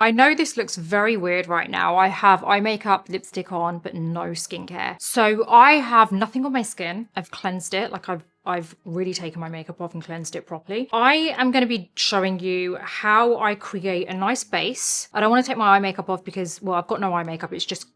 I know this looks very weird right now. I have eye makeup, lipstick on, but no skincare. So I have nothing on my skin. I've cleansed it, like I've really taken my makeup off and cleansed it properly. I am going to be showing you how I create a nice base. I don't want to take my eye makeup off because, well, I've got no eye makeup. It's just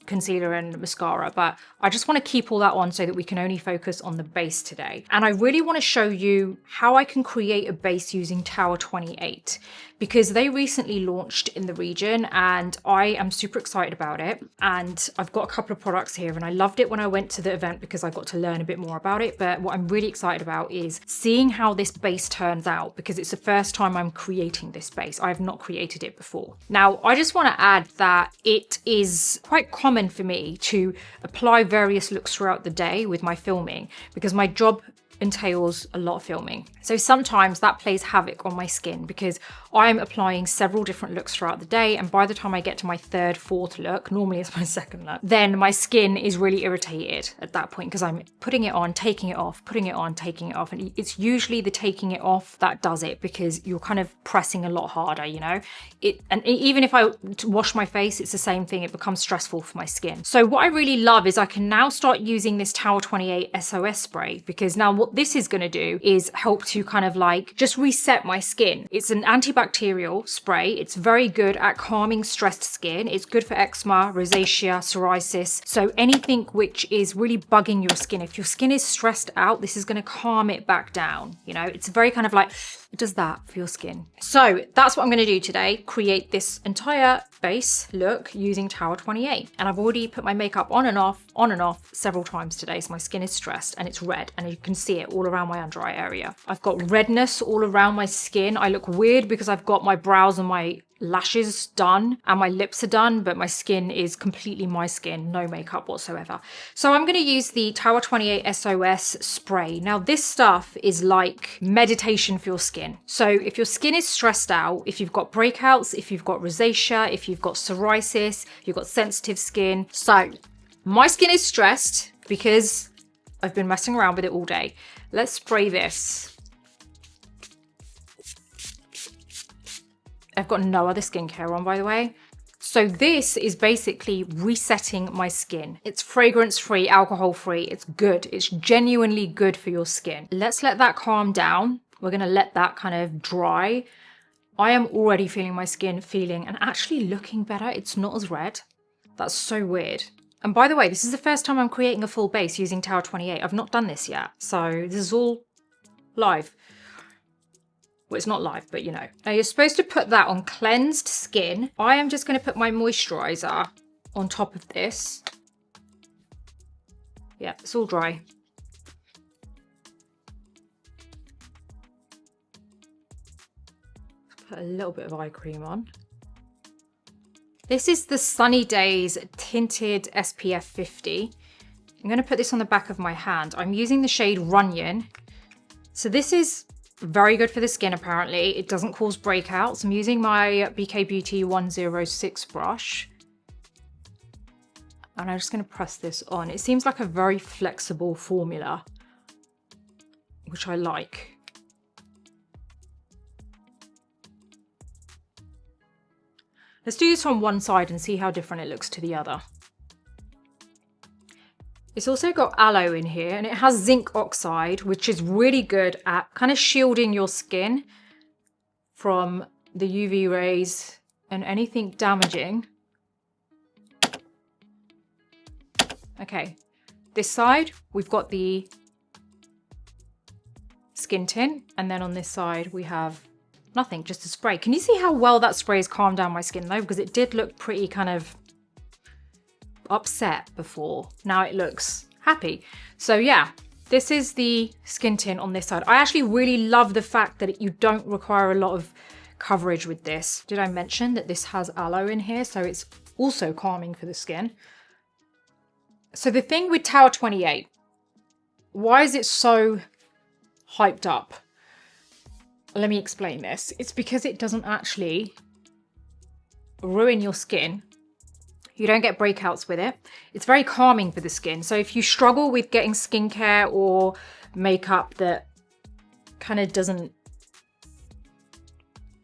concealer and mascara, but I just want to keep all that on so that we can only focus on the base today. And I really want to show you how I can create a base using Tower 28 because they recently launched in the region and I am super excited about it. And I've got a couple of products here and I loved it when I went to the event because I got to learn a bit more about it. But what I'm really excited about is seeing how this base turns out because it's the first time I'm creating this base. I have not created it before. Now, I just want to add that it is quite common for me to apply various looks throughout the day with my filming because my job entails a lot of filming. So sometimes that plays havoc on my skin because I'm applying several different looks throughout the day, and by the time I get to my third, fourth look, normally it's my second look, then my skin is really irritated at that point because I'm putting it on, taking it off, putting it on, taking it off, and it's usually the taking it off that does it because you're kind of pressing a lot harder, you know? And even if I wash my face, it's the same thing. It becomes stressful for my skin. So what I really love is I can now start using this Tower 28 SOS spray because now what this is going to do is help to kind of like just reset my skin. It's an antibacterial spray. It's very good at calming stressed skin. It's good for eczema, rosacea, psoriasis. So anything which is really bugging your skin. If your skin is stressed out, this is going to calm it back down. You know, it's very kind of like, it does that for your skin. So that's what I'm going to do today. Create this entire base look using Tower 28. And I've already put my makeup on and off several times today. So my skin is stressed and it's red and you can see it all around my under eye area. I've got redness all around my skin. I look weird because I've got my brows and my lashes done and my lips are done, but my skin is completely my skin, no makeup whatsoever. So I'm going to use the Tower 28 SOS spray. Now this stuff is like meditation for your skin. So if your skin is stressed out, if you've got breakouts, if you've got rosacea, if you've got psoriasis, you've got sensitive skin. So my skin is stressed because I've been messing around with it all day. Let's spray this. I've got no other skincare on, by the way. So this is basically resetting my skin. It's fragrance-free, alcohol-free. It's good. It's genuinely good for your skin. Let's let that calm down. We're going to let that kind of dry. I am already feeling my skin feeling and actually looking better. It's not as red. That's so weird. And by the way, this is the first time I'm creating a full base using Tower 28. I've not done this yet. So this is all live. Well, it's not live, but you know. Now you're supposed to put that on cleansed skin. I am just going to put my moisturizer on top of this. Yeah, it's all dry. Put a little bit of eye cream on. This is the Sunny Days Tinted SPF 50. I'm going to put this on the back of my hand. I'm using the shade Runyon. So this is very good for the skin, apparently. It doesn't cause breakouts. I'm using my BK Beauty 106 brush. And I'm just going to press this on. It seems like a very flexible formula, which I like. Let's do this on one side and see how different it looks to the other. It's also got aloe in here and it has zinc oxide, which is really good at kind of shielding your skin from the UV rays and anything damaging. Okay, this side, we've got the skin tint, and then on this side we have nothing, just a spray. Can you see how well that spray has calmed down my skin though? Because it did look pretty kind of upset before. Now it looks happy. So yeah, this is the skin tint on this side. I actually really love the fact that you don't require a lot of coverage with this. Did I mention that this has aloe in here? So it's also calming for the skin. So the thing with Tower 28, why is it so hyped up? Let me explain this. It's because it doesn't actually ruin your skin. You don't get breakouts with it. It's very calming for the skin. So if you struggle with getting skincare or makeup that kind of doesn't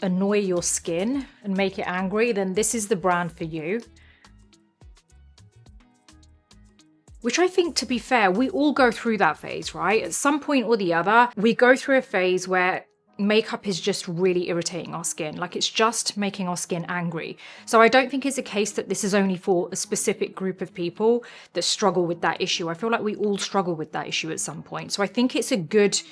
annoy your skin and make it angry, then this is the brand for you. Which I think, to be fair, we all go through that phase, right? At some point or the other, we go through a phase where makeup is just really irritating our skin. Like, it's just making our skin angry. So I don't think it's a case that this is only for a specific group of people that struggle with that issue. I feel like we all struggle with that issue at some point. So I think it's a good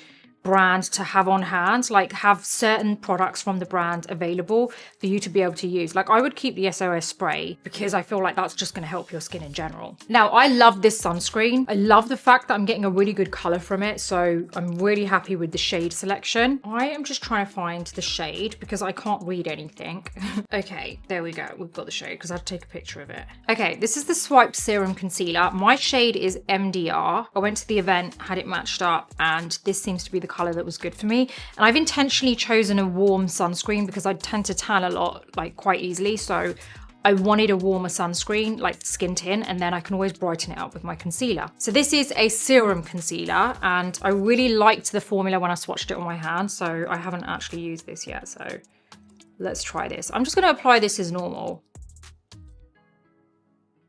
brand to have on hand, like have certain products from the brand available for you to be able to use. Like, I would keep the SOS spray because I feel like that's just going to help your skin in general. Now, I love this sunscreen. I love the fact that I'm getting a really good color from it, so I'm really happy with the shade selection. I am just trying to find the shade because I can't read anything. Okay, there we go. We've got the shade because I had to take a picture of it. Okay, this is the Swipe Serum Concealer. My shade is MDR. I went to the event, had it matched up, and this seems to be the color that was good for me. And I've intentionally chosen a warm sunscreen because I tend to tan a lot, like quite easily. So I wanted a warmer sunscreen, like skin tint, and then I can always brighten it up with my concealer. So this is a serum concealer, and I really liked the formula when I swatched it on my hand. So I haven't actually used this yet. So let's try this. I'm just going to apply this as normal.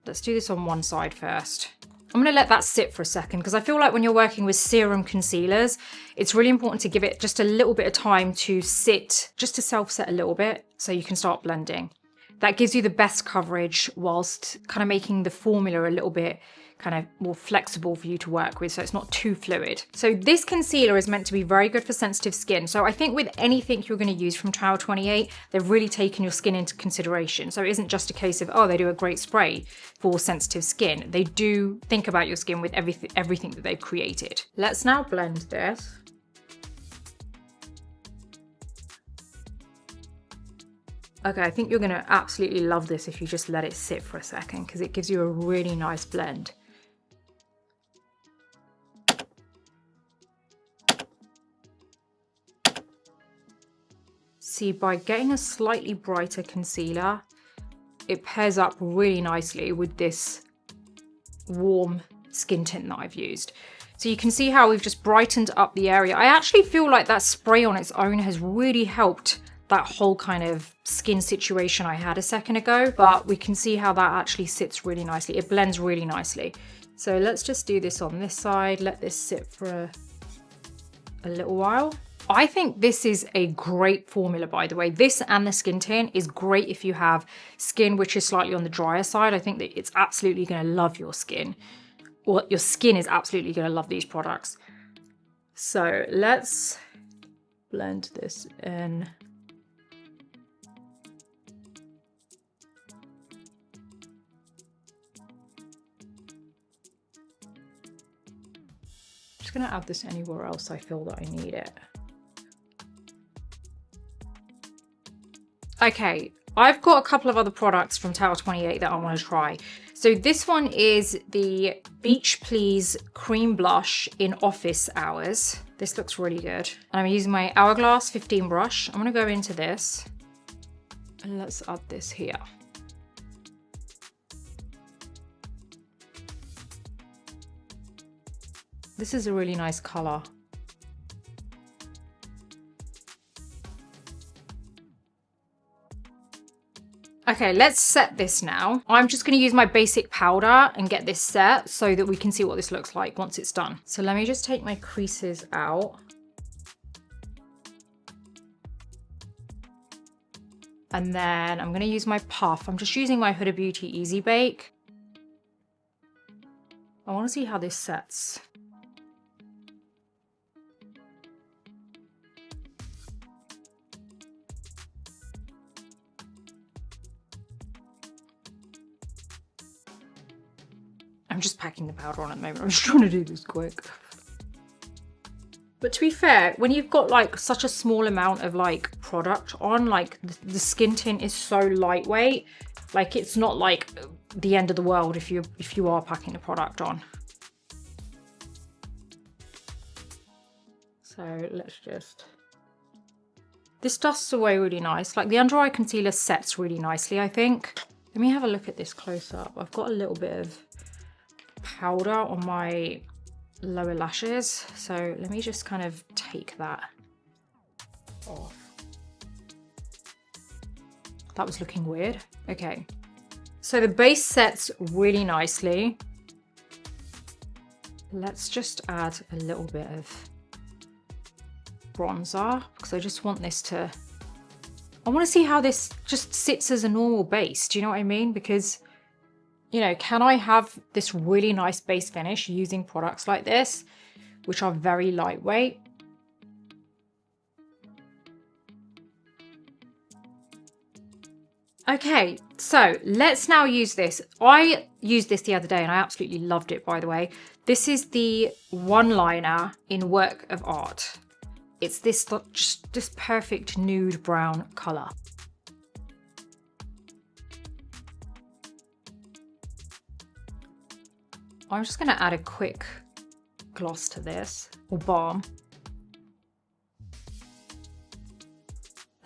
Let's do this on one side first. I'm going to let that sit for a second because I feel like when you're working with serum concealers, it's really important to give it just a little bit of time to sit, just to self-set a little bit so you can start blending. That gives you the best coverage whilst kind of making the formula a little bit kind of more flexible for you to work with, so it's not too fluid. So this concealer is meant to be very good for sensitive skin. So I think with anything you're going to use from Tower 28, they've really taken your skin into consideration. So it isn't just a case of, oh, they do a great spray for sensitive skin. They do think about your skin with everything that they've created. Let's now blend this. Okay, I think you're going to absolutely love this if you just let it sit for a second because it gives you a really nice blend. See, by getting a slightly brighter concealer, it pairs up really nicely with this warm skin tint that I've used. So you can see how we've just brightened up the area. I actually feel like that spray on its own has really helped that whole kind of skin situation I had a second ago, but we can see how that actually sits really nicely. It blends really nicely. So let's just do this on this side, let this sit for a little while. I think this is a great formula, by the way. This and the skin tint is great if you have skin which is slightly on the drier side. I think that it's absolutely going to love your skin. Or your skin is absolutely going to love these products. So let's blend this in. Just going to add this anywhere else I feel that I need it. Okay, I've got a couple of other products from Tower 28 that I want to try. So this one is the Beach Please Cream Blush in Office Hours. This looks really good. And I'm using my Hourglass 15 brush. I'm going to go into this and let's add this here. This is a really nice color. Okay, let's set this now. I'm just going to use my basic powder and get this set so that we can see what this looks like once it's done. So let me just take my creases out. And then I'm going to use my puff. I'm just using my Huda Beauty Easy Bake. I want to see how this sets. I'm just packing the powder on at the moment. I'm just trying to do this quick. But to be fair, when you've got like such a small amount of like product on, like the skin tint is so lightweight, like it's not like the end of the world if you are packing the product on. So let's just... This dusts away really nice. Like the under eye concealer sets really nicely, I think. Let me have a look at this close up. I've got a little bit of powder on my lower lashes, so let me just kind of take that off. that was looking weird. Okay. So the base sets really nicely. Let's just add a little bit of bronzer because I just want this to, I want to see how this just sits as a normal base. Do you know what I mean? Because, you know, can I have this really nice base finish using products like this, which are very lightweight? Okay, so let's now use this. I used this the other day and I absolutely loved it, by the way. This is the one liner in Work of Art. It's this just this perfect nude brown color. I'm just gonna add a quick gloss to this, or balm.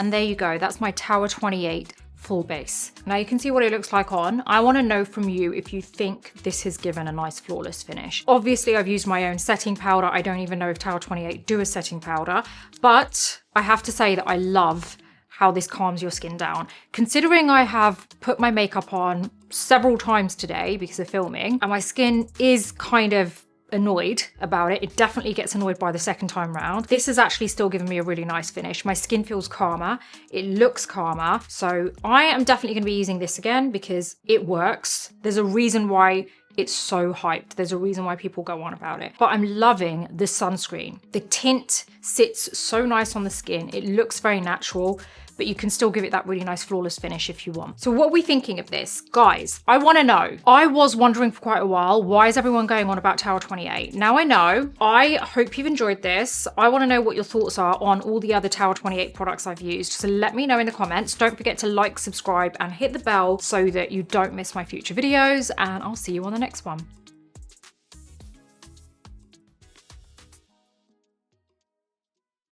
And there you go, that's my Tower 28 full base. Now you can see what it looks like on. I want to know from you if you think this has given a nice flawless finish. Obviously I've used my own setting powder. I don't even know if Tower 28 do a setting powder, but I have to say that I love how this calms your skin down. Considering I have put my makeup on several times today because of filming, and my skin is kind of annoyed about it. It definitely gets annoyed by the second time round. This has actually still given me a really nice finish. My skin feels calmer. It looks calmer. So I am definitely going to be using this again because it works. There's a reason why it's so hyped. There's a reason why people go on about it. But I'm loving the sunscreen. The tint sits so nice on the skin. It looks very natural, but you can still give it that really nice flawless finish if you want. So what are we thinking of this? Guys, I wanna know. I was wondering for quite a while, why is everyone going on about Tower 28? Now I know. I hope you've enjoyed this. I wanna know what your thoughts are on all the other Tower 28 products I've used. So let me know in the comments. Don't forget to like, subscribe, and hit the bell so that you don't miss my future videos, and I'll see you on the next one.